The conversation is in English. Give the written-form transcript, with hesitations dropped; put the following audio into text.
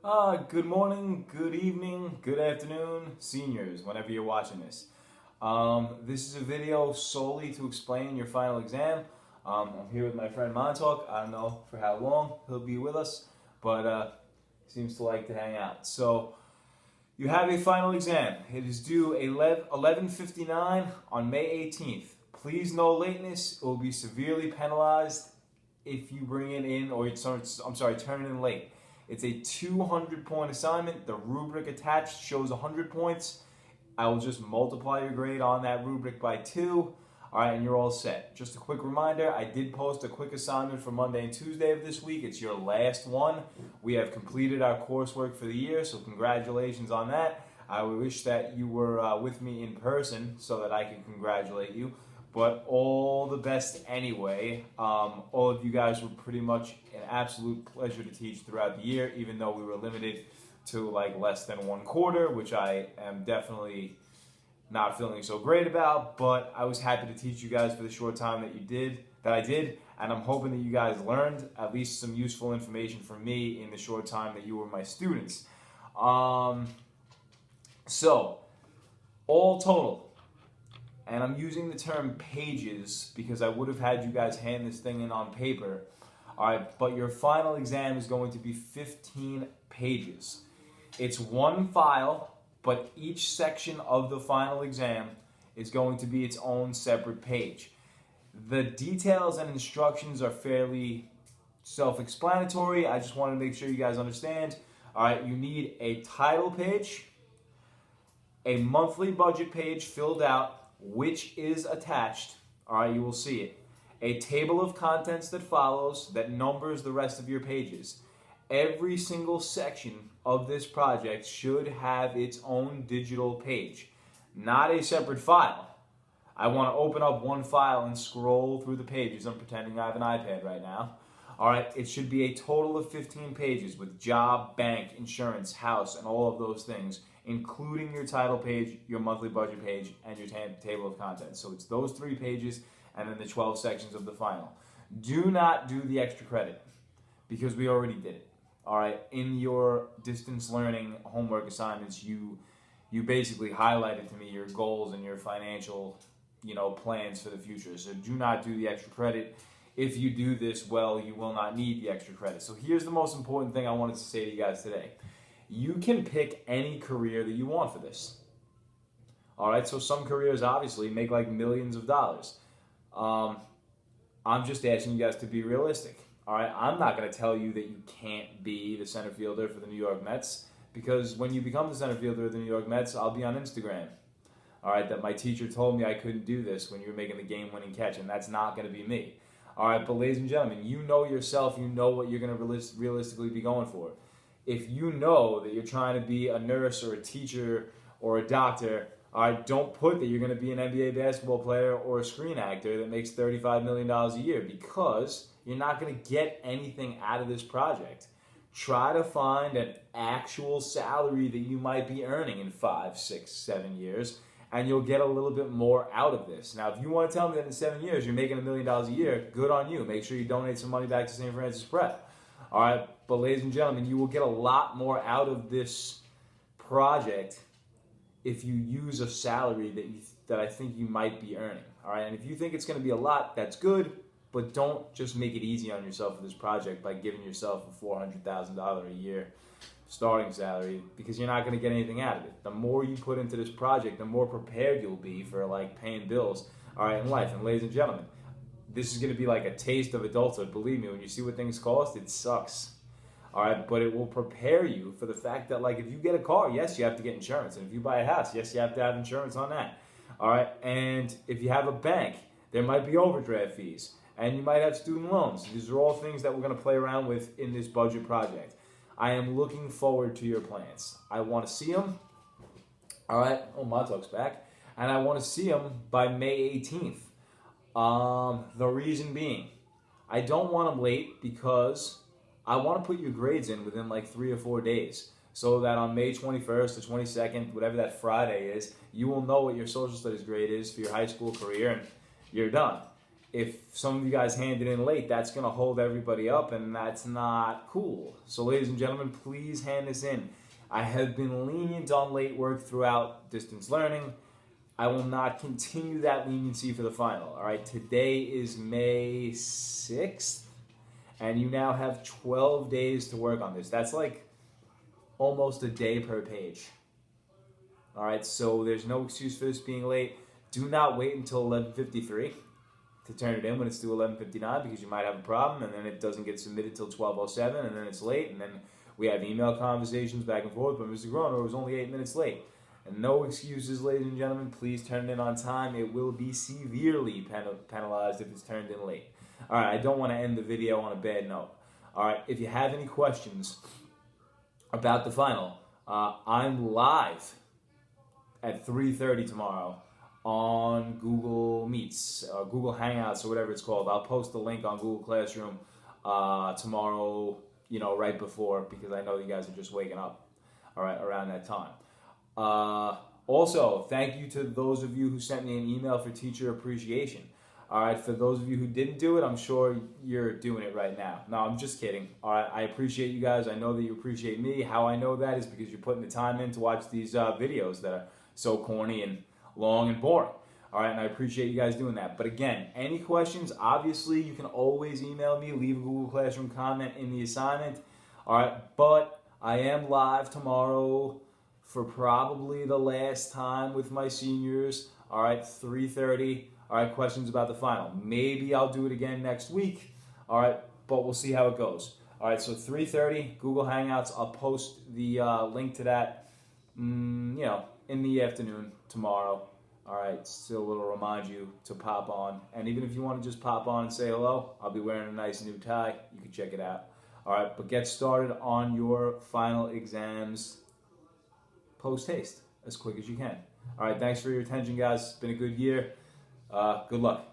Good morning, good evening, good afternoon, seniors, whenever you're watching this. This is a video solely to explain your final exam. I'm here with my friend Montauk. I don't know for how long he'll be with us, but seems to like to hang out. So, you have a final exam. It is due 11:59 on May 18th. Please no lateness. It will be severely penalized if you bring it in, or turn it in late. It's a 200-point assignment. The rubric attached shows 100 points. I will just multiply your grade on that rubric by 2. All right, and you're all set. Just a quick reminder, I did post a quick assignment for Monday and Tuesday of this week. It's your last one. We have completed our coursework for the year, so congratulations on that. I wish that you were with me in person so that I can congratulate you. But all the best anyway. All of you guys were pretty much an absolute pleasure to teach throughout the year, even though we were limited to like less than 1/4, which I am definitely not feeling so great about. But I was happy to teach you guys for the short time that I did, and I'm hoping that you guys learned at least some useful information from me in the short time that you were my students. So, all total. And I'm using the term pages because I would have had you guys hand this thing in on paper. All right, but your final exam is going to be 15 pages. It's one file, but each section of the final exam is going to be its own separate page. The details and instructions are fairly self-explanatory. I just want to make sure you guys understand. All right, you need a title page, a monthly budget page filled out, which is attached. All right, you will see it. A table of contents that follows that numbers the rest of your pages. Every single section of this project should have its own digital page, not a separate file. I want to open up one file and scroll through the pages. I'm pretending I have an iPad right now. All right, it should be a total of 15 pages with job, bank, insurance, house, and all of those things, including your title page, your monthly budget page, and your table of contents. So it's those 3 pages and then the 12 sections of the final. Do not do the extra credit because we already did it. All right, in your distance learning homework assignments, you basically highlighted to me your goals and your financial, plans for the future. So do not do the extra credit. If you do this well, you will not need the extra credit. So here's the most important thing I wanted to say to you guys today. You can pick any career that you want for this. All right, so some careers obviously make like millions of dollars. I'm just asking you guys to be realistic. All right, I'm not going to tell you that you can't be the center fielder for the New York Mets, because when you become the center fielder of the New York Mets, I'll be on Instagram. All right, that my teacher told me I couldn't do this when you were making the game-winning catch, and that's not going to be me. All right, but ladies and gentlemen, you know yourself, you know what you're going to realistically be going for. If you know that you're trying to be a nurse or a teacher or a doctor, all right, don't put that you're going to be an NBA basketball player or a screen actor that makes $35 million a year, because you're not going to get anything out of this project. Try to find an actual salary that you might be earning in 5, 6, 7 years, and you'll get a little bit more out of this. Now, if you want to tell me that in 7 years you're making $1 million a year, good on you. Make sure you donate some money back to St. Francis Prep. All right, but ladies and gentlemen, you will get a lot more out of this project if you use a salary that I think you might be earning. All right, and if you think it's going to be a lot, that's good, but don't just make it easy on yourself for this project by giving yourself a $400,000 a year starting salary, because you're not going to get anything out of it. The more you put into this project, the more prepared you'll be for like paying bills, all right, in life. And ladies and gentlemen, this is going to be like a taste of adulthood. Believe me, when you see what things cost, it sucks. All right, but it will prepare you for the fact that, like, if you get a car, yes, you have to get insurance. And if you buy a house, yes, you have to have insurance on that. All right, and if you have a bank, there might be overdraft fees, and you might have student loans. These are all things that we're going to play around with in this budget project. I am looking forward to your plans. I want to see them. All right, Montauk's back. And I want to see them by May 18th. The reason being, I don't want them late because I want to put your grades in within like 3 or 4 days, so that on May 21st or 22nd, whatever that Friday is, you will know what your social studies grade is for your high school career, and you're done. if some of you guys hand it in late, that's going to hold everybody up, and that's not cool. So ladies and gentlemen, please hand this in. I have been lenient on late work throughout distance learning. I will not continue that leniency for the final. All right, today is May 6th, and you now have 12 days to work on this. That's like almost a day per page. All right, so there's no excuse for this being late. Do not wait until 11:53 to turn it in when it's due 11:59, because you might have a problem, and then it doesn't get submitted till 12:07, and then it's late, and then we have email conversations back and forth, but Mr. Groner was only 8 minutes late. And no excuses, ladies and gentlemen. Please turn it in on time. It will be severely penalized if it's turned in late. All right, I don't want to end the video on a bad note. All right, if you have any questions about the final, I'm live at 3:30 tomorrow on Google Meets, Google Hangouts, or whatever it's called. I'll post the link on Google Classroom tomorrow, right before, because I know you guys are just waking up, all right, around that time. Also, thank you to those of you who sent me an email for teacher appreciation. All right, for those of you who didn't do it, I'm sure you're doing it right now. No, I'm just kidding. All right, I appreciate you guys. I know that you appreciate me. How I know that is because you're putting the time in to watch these videos that are so corny and long and boring. All right, and I appreciate you guys doing that. But again, any questions, obviously, you can always email me, leave a Google Classroom comment in the assignment. All right, but I am live tomorrow for probably the last time with my seniors. All right, 3:30. All right, questions about the final. Maybe I'll do it again next week. All right, but we'll see how it goes. All right, so 3:30, Google Hangouts. I'll post the link to that, in the afternoon tomorrow. All right, still it'll remind you to pop on. And even if you want to just pop on and say hello, I'll be wearing a nice new tie. You can check it out. All right, but get started on your final exams post-haste as quick as you can. All right, thanks for your attention, guys. It's been a good year. Good luck.